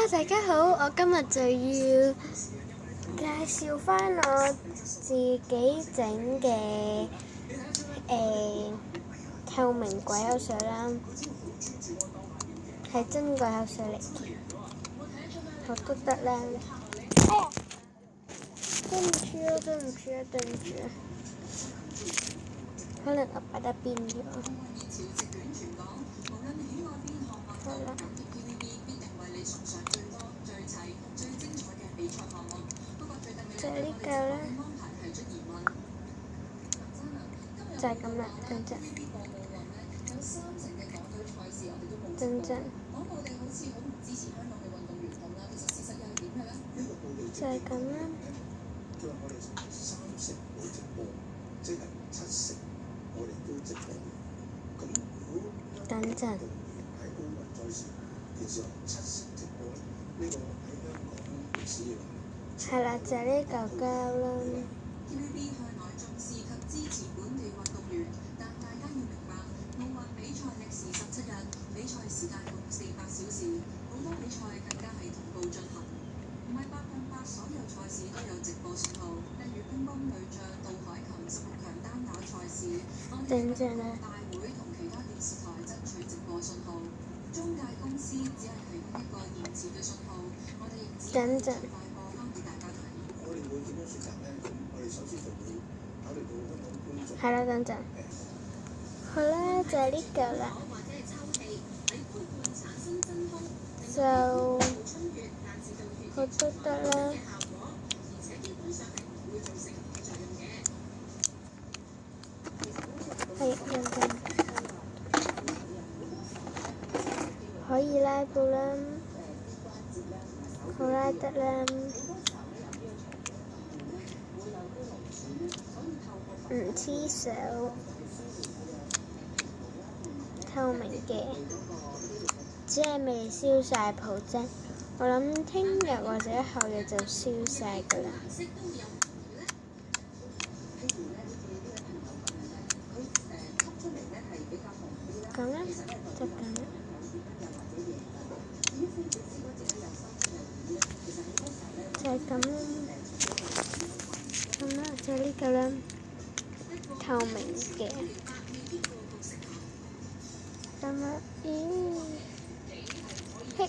Hello， 大家好，我今日就要介紹返我自己整嘅透明鬼口水啦，係真鬼口水嚟嘅，我都得啦。哎呀，對唔住啊，可能我擺得邊咗。好啦。就係呢嚿啦，就係咁啦，等陣，就係咁啦。等陣。係啦，就係呢嚿膠啦。TVB 向來重視及支持本地運動員，但大家要明白，奧運比賽歷時17日，比賽時間共400小時，好多比賽更加係同步進行。唔係100%所有賽事都有直播信號，例如乒乓女將杜凱琹16強單打賽事，我哋嘅大會同其他電視台爭取直播信號，中介公司只係提供一個延遲嘅信號，我哋亦只係盡快播翻俾大家睇。我哋會點樣選擇呢？咁我哋首先就會考慮到香港觀眾。係啦，等陣。好啦，就係呢嚿啦。就好都得啦。係，等陣。可以拉到啦。好啦，得啦。唔黐手，透明嘅，只係未燒晒泡啫。我諗聽日或者後日就燒晒㗎啦。咁啦，就咁啦。就係咁啦。咁啦，就呢個啦。透明嘅，咁啦，嘿，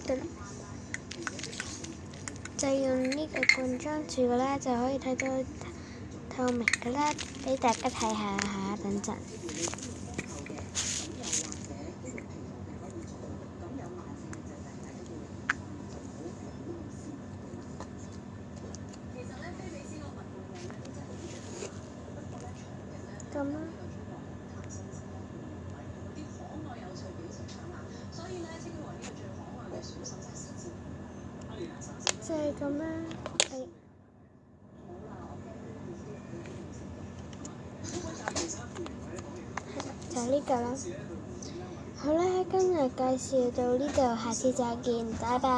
得啦，就用呢個罐裝住嘅啦，就可以睇到透明嘅啦，俾大家睇下嚇，等陣。咁啦，就係咁啦，就係呢個啦。好啦，今日介紹到呢度，下次再見，拜拜。